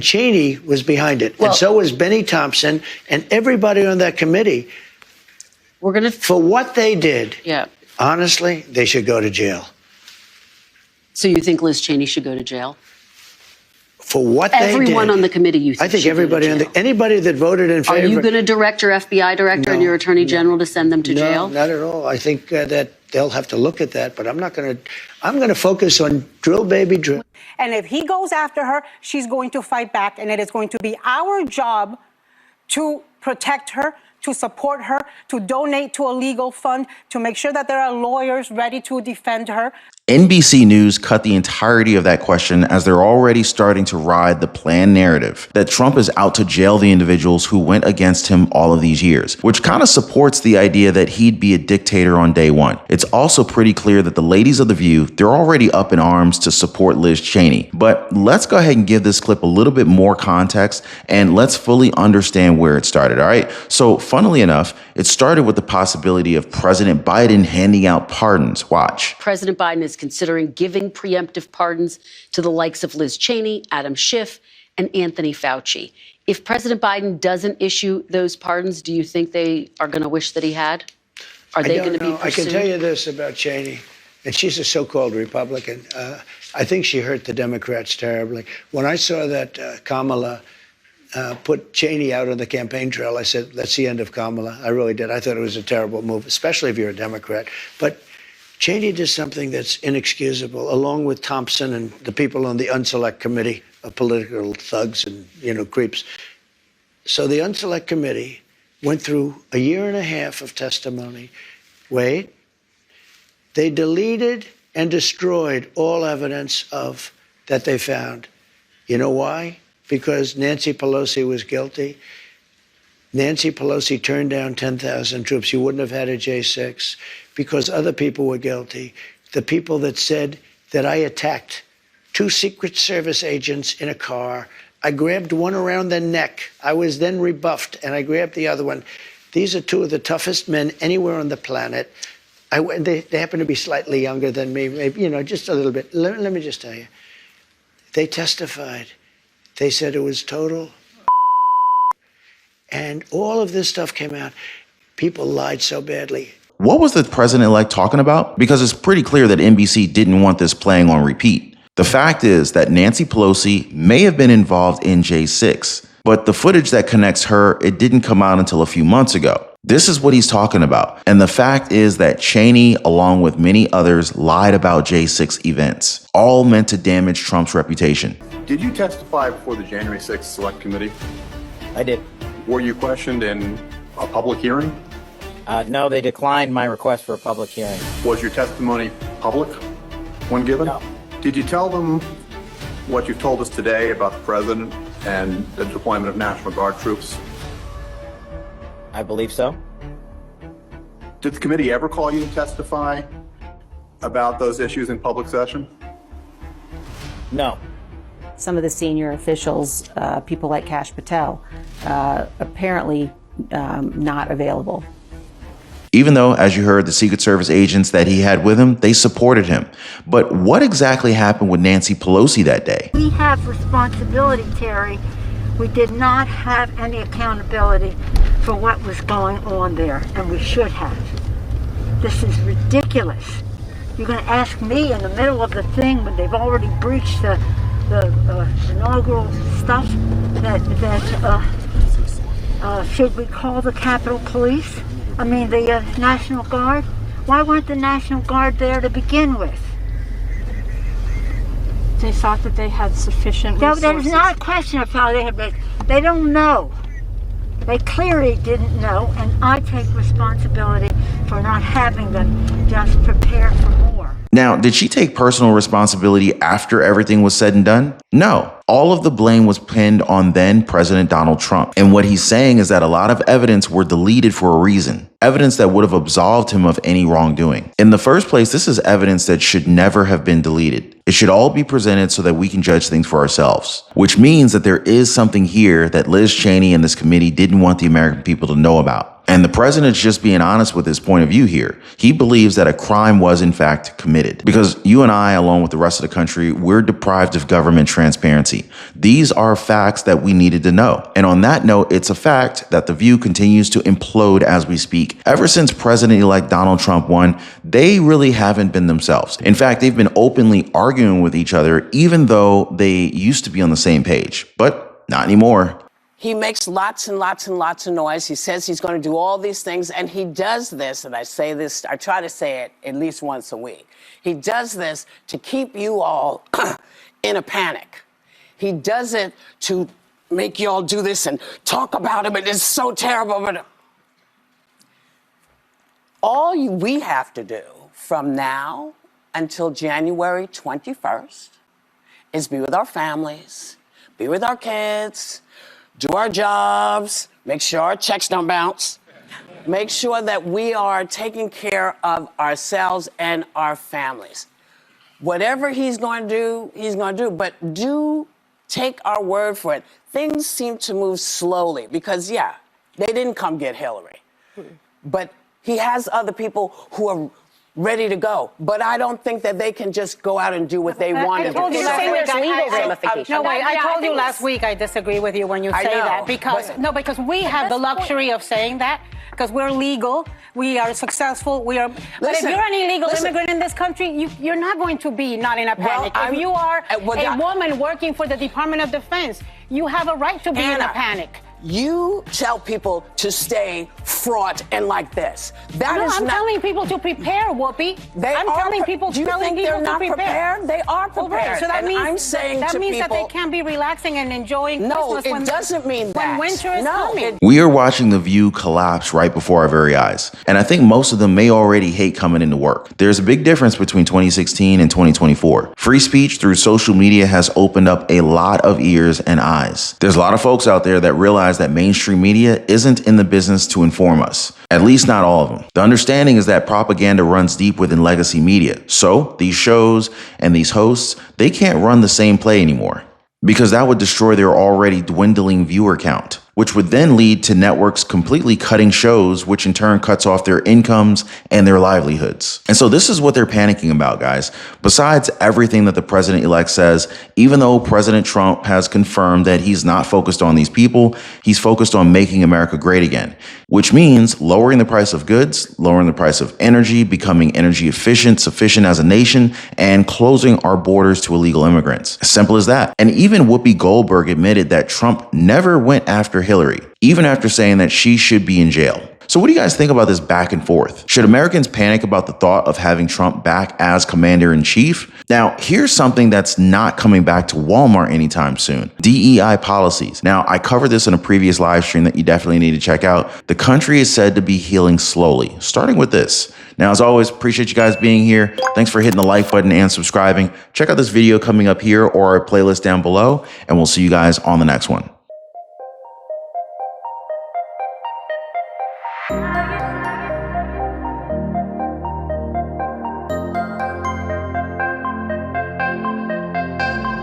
Cheney was behind it, Well, and so was Benny Thompson and everybody on that committee. For what they did, honestly, they should go to jail. So you think Liz Cheney should go to jail? For what they did. Everyone on the committee, you think? I think everybody anybody that voted in favor. Are you going to direct your FBI director and your attorney general to send them to jail? No, not at all. I think that they'll have to look at that, but I'm not going to. I'm going to focus on drill, baby, drill. And if he goes after her, she's going to fight back, and it is going to be our job to protect her, to support her, to donate to a legal fund, to make sure that there are lawyers ready to defend her. NBC News cut the entirety of that question as they're already starting to ride the planned narrative that Trump is out to jail the individuals who went against him all of these years, which kind of supports the idea that he'd be a dictator on day one. It's also pretty clear that the ladies of The View, they're already up in arms to support Liz Cheney. But let's go ahead and give this clip a little bit more context and let's fully understand where it started, all right? So funnily enough, it started with the possibility of President Biden handing out pardons. Watch. President Biden is considering giving preemptive pardons to the likes of Liz Cheney, Adam Schiff, and Anthony Fauci. If President Biden doesn't issue those pardons, do you think they are going to wish that he had? Are they going to be pursued? I can tell you this about Cheney, and she's a so-called Republican. I think she hurt the Democrats terribly. When I saw that Kamala put Cheney out on the campaign trail, I said, that's the end of Kamala. I really did. I thought it was a terrible move, especially if you're a Democrat. But Cheney did something that's inexcusable, along with Thompson and the people on the Unselect Committee of political thugs and, creeps. So the Unselect Committee went through a year and a half of testimony. Wait. They deleted and destroyed all evidence of that they found. You know why? Because Nancy Pelosi was guilty. Nancy Pelosi turned down 10,000 troops. You wouldn't have had a J6 because other people were guilty. The people that said that I attacked 2 Secret Service agents in a car. I grabbed one around the neck. I was then rebuffed, and I grabbed the other one. These are 2 of the toughest men anywhere on the planet. They happen to be slightly younger than me, maybe, just a little bit. Let me just tell you. They testified. They said it was total. And all of this stuff came out. People lied so badly. What was the president-elect talking about? Because it's pretty clear that NBC didn't want this playing on repeat. The fact is that Nancy Pelosi may have been involved in J6, but the footage that connects her, it didn't come out until a few months ago. This is what he's talking about. And the fact is that Cheney, along with many others, lied about J6 events, all meant to damage Trump's reputation. Did you testify before the January 6th Select Committee? I did. Were you questioned in a public hearing? No, they declined my request for a public hearing. Was your testimony public when given? No. Did you tell them what you've told us today about the president and the deployment of National Guard troops? I believe so. Did the committee ever call you to testify about those issues in public session? No. Some of the senior officials, people like Kash Patel, apparently not available. Even though, as you heard, the Secret Service agents that he had with him, they supported him. But what exactly happened with Nancy Pelosi that day? We have responsibility, Terry. We did not have any accountability for what was going on there, and we should have. This is ridiculous. You're going to ask me in the middle of the thing when they've already breached the inaugural stuff that should we call the Capitol Police? I mean, the National Guard? Why weren't the National Guard there to begin with? They thought that they had sufficient resources. No, that is not a question of how they had. They don't know. They clearly didn't know, and I take responsibility for not having them just prepare for more. Now, did she take personal responsibility after everything was said and done? No. All of the blame was pinned on then President Donald Trump. And what he's saying is that a lot of evidence were deleted for a reason. Evidence that would have absolved him of any wrongdoing. In the first place, this is evidence that should never have been deleted. It should all be presented so that we can judge things for ourselves. Which means that there is something here that Liz Cheney and this committee didn't want the American people to know about. And the president's just being honest with his point of view here. He believes that a crime was in fact committed. Because you and I, along with the rest of the country, we're deprived of government transparency. These are facts that we needed to know. And on that note, it's a fact that The View continues to implode as we speak. Ever since President-elect Donald Trump won, they really haven't been themselves. In fact, they've been openly arguing with each other, even though they used to be on the same page. But not anymore. He makes lots and lots and lots of noise. He says he's going to do all these things, and he does this, and I say this, I try to say it at least once a week. He does this to keep you all in a panic. He does it to make you all do this and talk about him, and it's so terrible. But we have to do from now until January 21st is be with our families, be with our kids, do our jobs, make sure our checks don't bounce, make sure that we are taking care of ourselves and our families. Whatever he's going to do, he's going to do, but do take our word for it. Things seem to move slowly because, yeah, they didn't come get Hillary, but he has other people who are ready to go. But I don't think that they can just go out and do what they want to do. I told you last week I disagree with you when you say that because we have the luxury of saying that because we're legal, we are successful, we are. But if you're an illegal immigrant in this country, you're not going to be not in a panic. If you are a woman working for the Department of Defense, you have a right to be in a panic. You tell people to stay fraught and like this. I'm telling people to prepare, Whoopi. I'm telling people to prepare. They are prepared. Well, right. So that means I'm saying that to means people, that they can't be relaxing and enjoying Christmas. No, it doesn't mean that. When winter is coming. We are watching The View collapse right before our very eyes. And I think most of them may already hate coming into work. There's a big difference between 2016 and 2024. Free speech through social media has opened up a lot of ears and eyes. There's a lot of folks out there that realize that mainstream media isn't in the business to inform us. At least not all of them. The understanding is that propaganda runs deep within legacy media. So these shows and these hosts, they can't run the same play anymore because that would destroy their already dwindling viewer count, which would then lead to networks completely cutting shows, which in turn cuts off their incomes and their livelihoods. And so this is what they're panicking about, guys. Besides everything that the president-elect says, even though President Trump has confirmed that he's not focused on these people, he's focused on making America great again, which means lowering the price of goods, lowering the price of energy, becoming energy efficient, sufficient as a nation, and closing our borders to illegal immigrants. As simple as that. And even Whoopi Goldberg admitted that Trump never went after Hillary, even after saying that she should be in jail. So what do you guys think about this back and forth? Should Americans panic about the thought of having Trump back as commander-in-chief? Now, here's something that's not coming back to Walmart anytime soon. DEI policies. Now, I covered this in a previous live stream that you definitely need to check out. The country is said to be healing slowly, starting with this. Now, as always, appreciate you guys being here. Thanks for hitting the like button and subscribing. Check out this video coming up here or our playlist down below, and we'll see you guys on the next one.